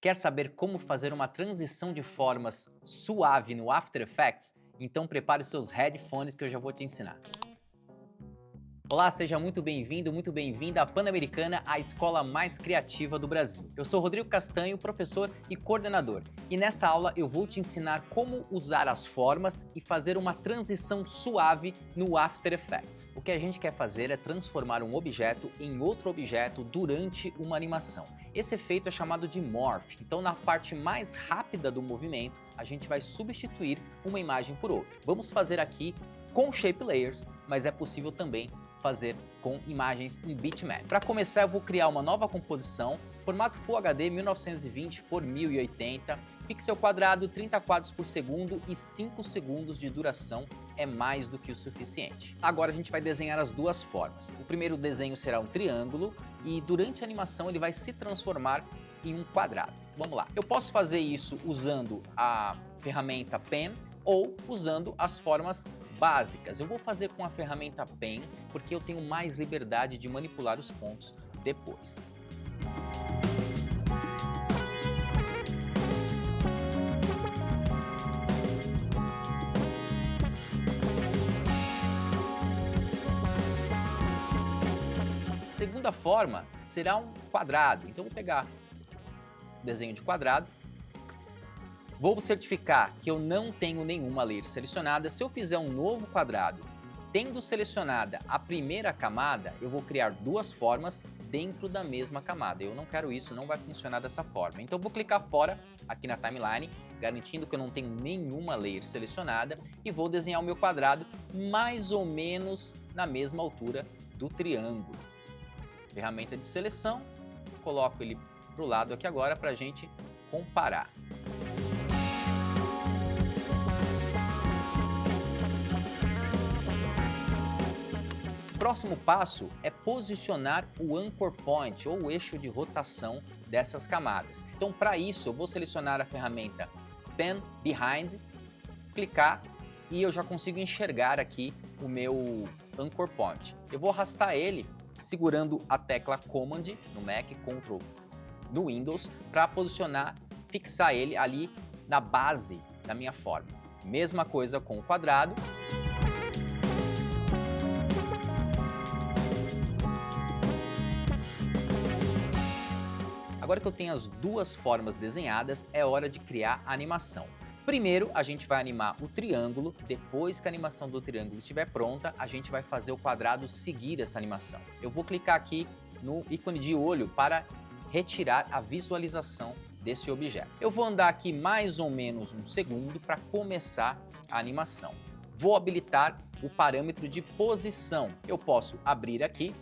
Quer saber como fazer uma transição de formas suave no After Effects? Então prepare seus headphones que eu já vou te ensinar. Olá, seja muito bem-vindo, muito bem-vinda à Pan-Americana, a escola mais criativa do Brasil. Eu sou Rodrigo Castanho, professor e coordenador, e nessa aula eu vou te ensinar como usar as formas e fazer uma transição suave no After Effects. O que a gente quer fazer é transformar um objeto em outro objeto durante uma animação. Esse efeito é chamado de Morph, então na parte mais rápida do movimento, a gente vai substituir uma imagem por outra. Vamos fazer aqui com Shape Layers, mas é possível também fazer com imagens em bitmap. Para começar, eu vou criar uma nova composição, formato Full HD 1920 por 1080, pixel quadrado, 30 quadros por segundo e 5 segundos de duração é mais do que o suficiente. Agora a gente vai desenhar as duas formas. O primeiro desenho será um triângulo e durante a animação ele vai se transformar em um quadrado. Vamos lá. Eu posso fazer isso usando a ferramenta Pen ou usando as formas básicas. Eu vou fazer com a ferramenta Pen porque eu tenho mais liberdade de manipular os pontos depois. A segunda forma será um quadrado. Então eu vou pegar o desenho de quadrado. Vou certificar que eu não tenho nenhuma layer selecionada. Se eu fizer um novo quadrado, tendo selecionada a primeira camada, eu vou criar duas formas dentro da mesma camada. Eu não quero isso, não vai funcionar dessa forma. Então eu vou clicar fora aqui na timeline, garantindo que eu não tenho nenhuma layer selecionada e vou desenhar o meu quadrado mais ou menos na mesma altura do triângulo. Ferramenta de seleção, coloco ele para o lado aqui agora para a gente comparar. Próximo passo é posicionar o Anchor Point, ou o eixo de rotação dessas camadas. Então, para isso, eu vou selecionar a ferramenta Pen Behind, clicar e eu já consigo enxergar aqui o meu Anchor Point. Eu vou arrastar ele segurando a tecla Command no Mac, Ctrl no Windows, para posicionar, fixar ele ali na base da minha forma. Mesma coisa com o quadrado. Agora que eu tenho as duas formas desenhadas, é hora de criar a animação. Primeiro, a gente vai animar o triângulo, depois que a animação do triângulo estiver pronta, a gente vai fazer o quadrado seguir essa animação. Eu vou clicar aqui no ícone de olho para retirar a visualização desse objeto. Eu vou andar aqui mais ou menos um segundo para começar a animação. Vou habilitar o parâmetro de posição. Eu posso abrir aqui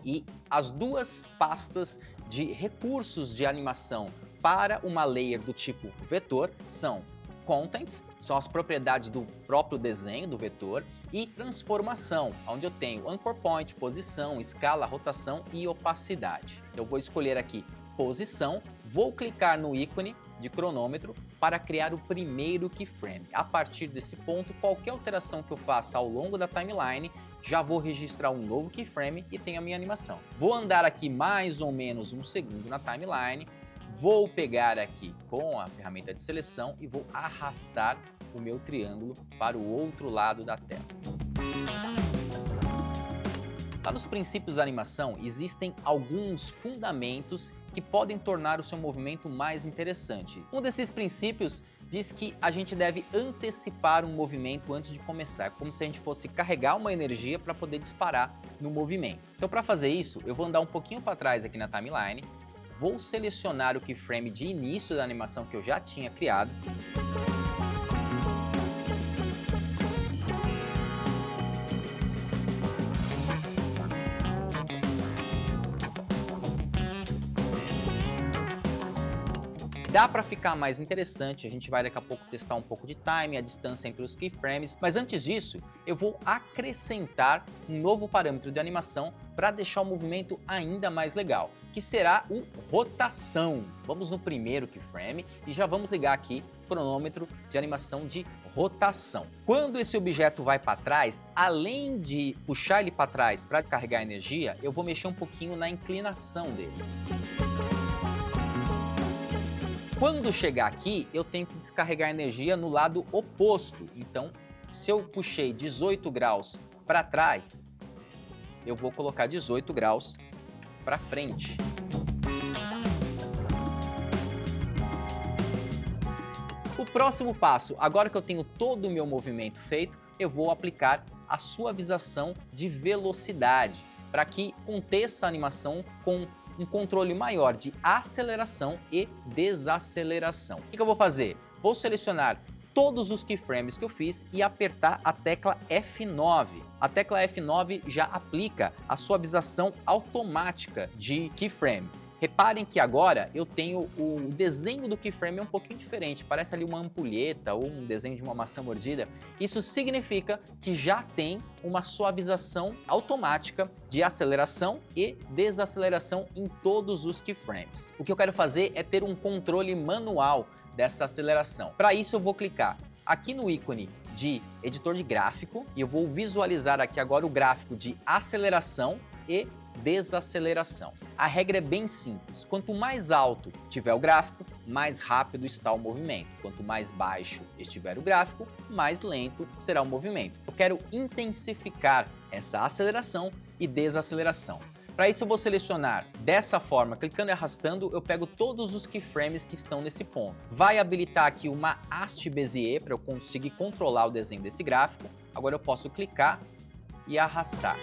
e as duas pastas de recursos de animação para uma layer do tipo vetor são Contents, são as propriedades do próprio desenho do vetor, e transformação, onde eu tenho Anchor Point, posição, escala, rotação e opacidade. Eu vou escolher aqui posição, vou clicar no ícone de cronômetro para criar o primeiro keyframe. A partir desse ponto, qualquer alteração que eu faça ao longo da timeline, já vou registrar um novo keyframe e tenho a minha animação. Vou andar aqui mais ou menos um segundo na timeline, vou pegar aqui com a ferramenta de seleção e vou arrastar o meu triângulo para o outro lado da tela. Lá nos princípios da animação, existem alguns fundamentos que podem tornar o seu movimento mais interessante. Um desses princípios diz que a gente deve antecipar um movimento antes de começar, como se a gente fosse carregar uma energia para poder disparar no movimento. Então, para fazer isso, eu vou andar um pouquinho para trás aqui na timeline, vou selecionar o keyframe de início da animação que eu já tinha criado. Dá para ficar mais interessante, a gente vai daqui a pouco testar um pouco de time, a distância entre os keyframes, mas antes disso, eu vou acrescentar um novo parâmetro de animação para deixar o movimento ainda mais legal, que será o rotação. Vamos no primeiro keyframe e já vamos ligar aqui o cronômetro de animação de rotação. Quando esse objeto vai para trás, além de puxar ele para trás para carregar energia, eu vou mexer um pouquinho na inclinação dele. Quando chegar aqui, eu tenho que descarregar energia no lado oposto. Então, se eu puxei 18 graus para trás, eu vou colocar 18 graus para frente. O próximo passo, agora que eu tenho todo o meu movimento feito, eu vou aplicar a suavização de velocidade, para que aconteça a animação com um controle maior de aceleração e desaceleração. O que eu vou fazer? Vou selecionar todos os keyframes que eu fiz e apertar a tecla F9. A tecla F9 já aplica a suavização automática de keyframe. Reparem que agora eu tenho o desenho do keyframe um pouquinho diferente, parece ali uma ampulheta ou um desenho de uma maçã mordida. Isso significa que já tem uma suavização automática de aceleração e desaceleração em todos os keyframes. O que eu quero fazer é ter um controle manual dessa aceleração. Para isso eu vou clicar aqui no ícone de editor de gráfico e eu vou visualizar aqui agora o gráfico de aceleração e desaceleração. A regra é bem simples, quanto mais alto tiver o gráfico, mais rápido está o movimento. Quanto mais baixo estiver o gráfico, mais lento será o movimento. Eu quero intensificar essa aceleração e desaceleração. Para isso eu vou selecionar dessa forma, clicando e arrastando, eu pego todos os keyframes que estão nesse ponto. Vai habilitar aqui uma haste Bezier para eu conseguir controlar o desenho desse gráfico. Agora eu posso clicar e arrastar.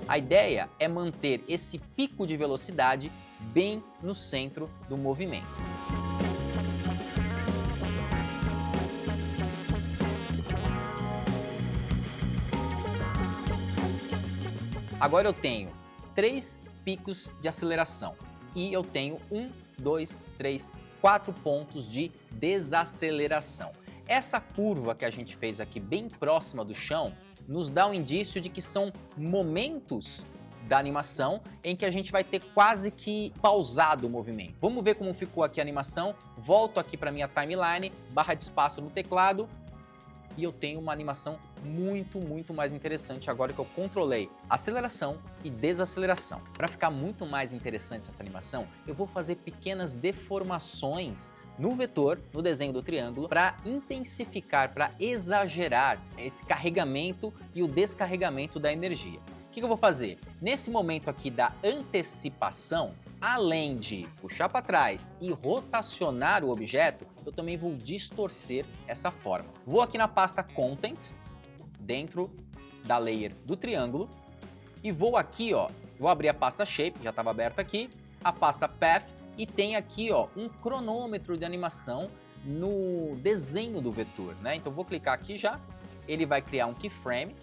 A ideia é manter esse pico de velocidade bem no centro do movimento. Agora eu tenho 3 picos de aceleração e eu tenho 1, 2, 3, 4 pontos de desaceleração. Essa curva que a gente fez aqui bem próxima do chão nos dá um indício de que são momentos da animação em que a gente vai ter quase que pausado o movimento. Vamos ver como ficou aqui a animação. Volto aqui para minha timeline, barra de espaço no teclado e eu tenho uma animação muito mais interessante agora que eu controlei aceleração e desaceleração. Para ficar muito mais interessante essa animação, eu vou fazer pequenas deformações no vetor, no desenho do triângulo, para intensificar, para exagerar esse carregamento e o descarregamento da energia. O que eu vou fazer? Nesse momento aqui da antecipação, além de puxar para trás e rotacionar o objeto, eu também vou distorcer essa forma. Vou aqui na pasta Content, dentro da layer do triângulo, e vou aqui, ó, vou abrir a pasta Shape, já estava aberta aqui, a pasta Path, e tem aqui, ó, um cronômetro de animação no desenho do vetor, né? Então vou clicar aqui já, ele vai criar um keyframe,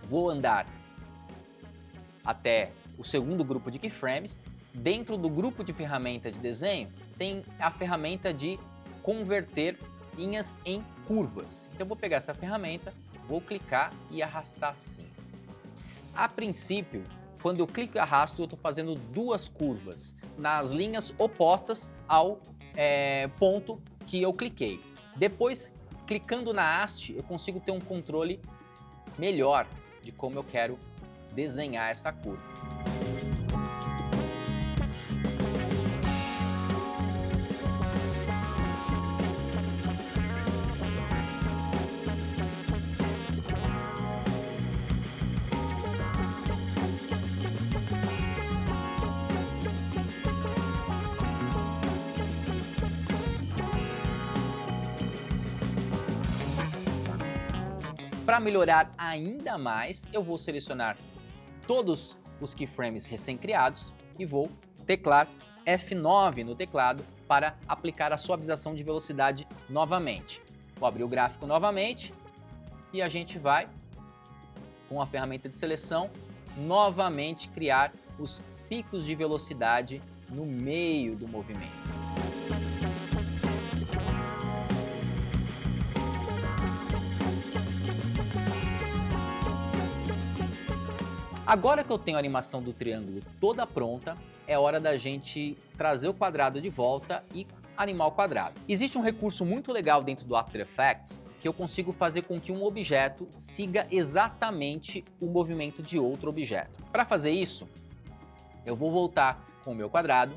vou andar até o segundo grupo de keyframes. Dentro do grupo de ferramenta de desenho, tem a ferramenta de converter linhas em curvas. Então eu vou pegar essa ferramenta, vou clicar e arrastar assim. A princípio, quando eu clico e arrasto, eu estou fazendo 2 curvas nas linhas opostas ao ponto que eu cliquei. Depois, clicando na haste, eu consigo ter um controle melhor de como eu quero desenhar essa curva. Para melhorar ainda mais, eu vou selecionar todos os keyframes recém-criados e vou teclar F9 no teclado para aplicar a suavização de velocidade novamente. Vou abrir o gráfico novamente e a gente vai, com a ferramenta de seleção, novamente criar os picos de velocidade no meio do movimento. Agora que eu tenho a animação do triângulo toda pronta, é hora da gente trazer o quadrado de volta e animar o quadrado. Existe um recurso muito legal dentro do After Effects que eu consigo fazer com que um objeto siga exatamente o movimento de outro objeto. Para fazer isso, Eu vou voltar com o meu quadrado,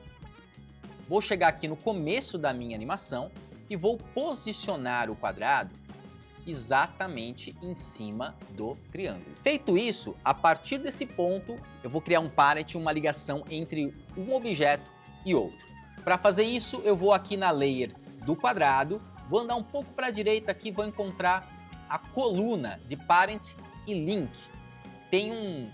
vou chegar aqui no começo da minha animação e vou posicionar o quadrado exatamente em cima do triângulo. Feito isso, a partir desse ponto, eu vou criar um parent, uma ligação entre um objeto e outro. Para fazer isso, eu vou aqui na layer do quadrado, vou andar um pouco para a direita aqui, vou encontrar a coluna de parent e link. Tem um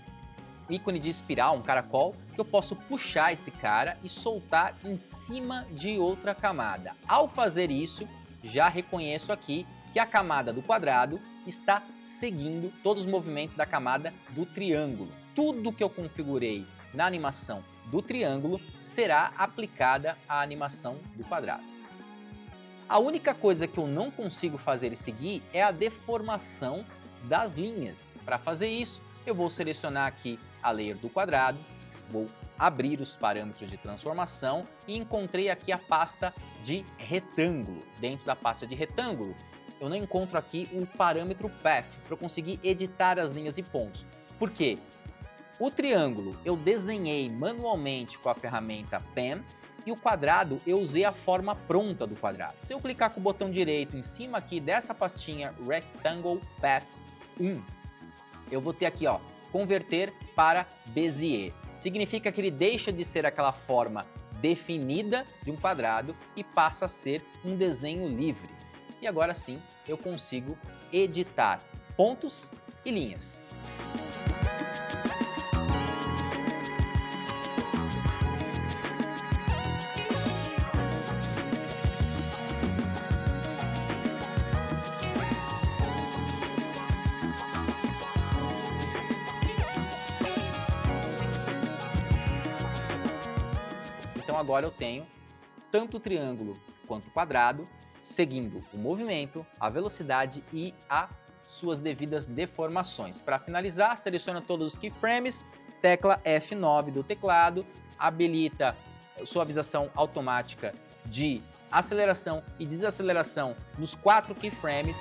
ícone de espiral, um caracol, que eu posso puxar esse cara e soltar em cima de outra camada. Ao fazer isso, já reconheço aqui que a camada do quadrado está seguindo todos os movimentos da camada do triângulo. Tudo que eu configurei na animação do triângulo será aplicada à animação do quadrado. A única coisa que eu não consigo fazer e seguir é a deformação das linhas. Para fazer isso, eu vou selecionar aqui a layer do quadrado, vou abrir os parâmetros de transformação e encontrei aqui a pasta de retângulo. Dentro da pasta de retângulo, eu não encontro aqui o parâmetro Path para eu conseguir editar as linhas e pontos. Por quê? O triângulo eu desenhei manualmente com a ferramenta Pen e o quadrado eu usei a forma pronta do quadrado. Se eu clicar com o botão direito em cima aqui dessa pastinha Rectangle Path 1, eu vou ter aqui, ó, converter para Bezier. Significa que ele deixa de ser aquela forma definida de um quadrado e passa a ser um desenho livre. E agora sim, eu consigo editar pontos e linhas. Então agora eu tenho tanto o triângulo quanto o quadrado seguindo o movimento, a velocidade e as suas devidas deformações. Para finalizar, seleciona todos os keyframes, tecla F9 do teclado, habilita suavização automática de aceleração e desaceleração nos 4 keyframes.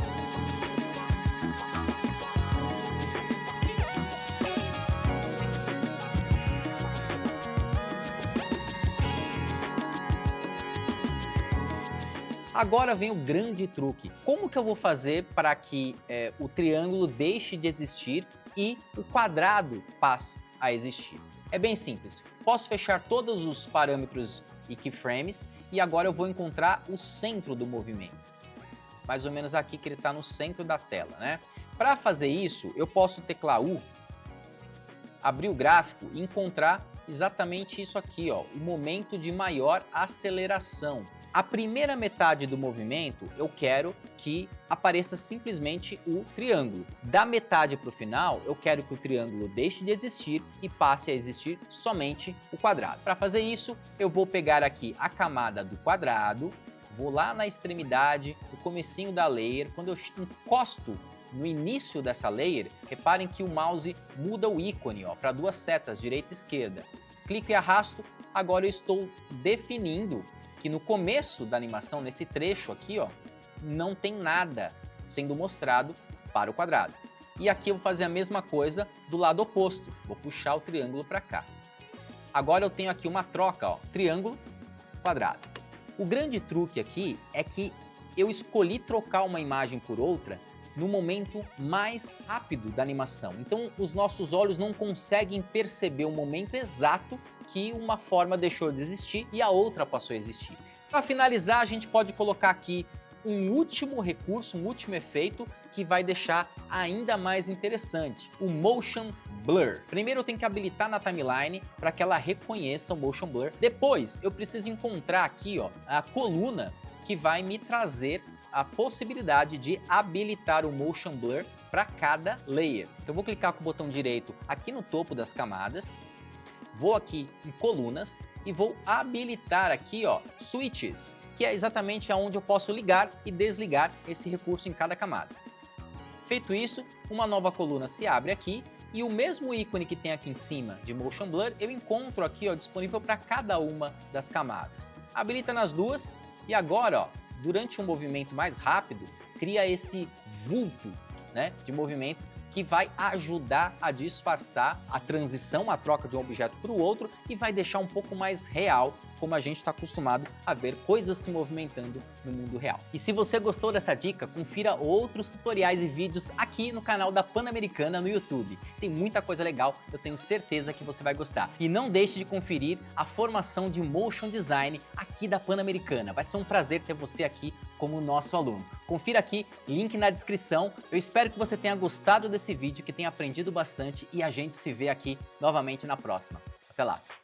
Agora vem o grande truque. Como que eu vou fazer para que o triângulo deixe de existir e o quadrado passe a existir? É bem simples. Posso fechar todos os parâmetros e keyframes e agora eu vou encontrar o centro do movimento. Mais ou menos aqui que ele está no centro da tela, né? Para fazer isso, eu posso teclar U, abrir o gráfico e encontrar exatamente isso aqui, ó, o momento de maior aceleração. A primeira metade do movimento eu quero que apareça simplesmente o triângulo. Da metade para o final, eu quero que o triângulo deixe de existir e passe a existir somente o quadrado. Para fazer isso, eu vou pegar aqui a camada do quadrado, vou lá na extremidade, no comecinho da layer, quando eu encosto no início dessa layer, reparem que o mouse muda o ícone para 2 setas, direita e esquerda. Clico e arrasto, agora eu estou definindo que no começo da animação, nesse trecho aqui, ó, não tem nada sendo mostrado para o quadrado. E aqui eu vou fazer a mesma coisa do lado oposto, vou puxar o triângulo para cá. Agora eu tenho aqui uma troca, ó, triângulo, quadrado. O grande truque aqui é que eu escolhi trocar uma imagem por outra no momento mais rápido da animação. Então os nossos olhos não conseguem perceber o momento exato que uma forma deixou de existir e a outra passou a existir. Para finalizar, a gente pode colocar aqui um último recurso, um último efeito que vai deixar ainda mais interessante, o Motion Blur. Primeiro eu tenho que habilitar na timeline para que ela reconheça o Motion Blur. Depois eu preciso encontrar aqui, ó, a coluna que vai me trazer a possibilidade de habilitar o Motion Blur para cada layer. Então eu vou clicar com o botão direito aqui no topo das camadas, vou aqui em colunas e vou habilitar aqui, ó, switches, que é exatamente onde eu posso ligar e desligar esse recurso em cada camada. Feito isso, uma nova coluna se abre aqui e o mesmo ícone que tem aqui em cima de Motion Blur eu encontro aqui, ó, disponível para cada uma das camadas. Habilita nas duas e agora, ó, durante um movimento mais rápido, cria esse vulto, né, de movimento que vai ajudar a disfarçar a transição, a troca de um objeto para o outro e vai deixar um pouco mais real, como a gente está acostumado a ver coisas se movimentando no mundo real. E se você gostou dessa dica, confira outros tutoriais e vídeos aqui no canal da Pan-Americana no YouTube. Tem muita coisa legal, eu tenho certeza que você vai gostar. E não deixe de conferir a formação de Motion Design aqui da Pan-Americana. Vai ser um prazer ter você aqui como nosso aluno. Confira aqui, link na descrição. Eu espero que você tenha gostado desse vídeo, que tenha aprendido bastante e a gente se vê aqui novamente na próxima. Até lá!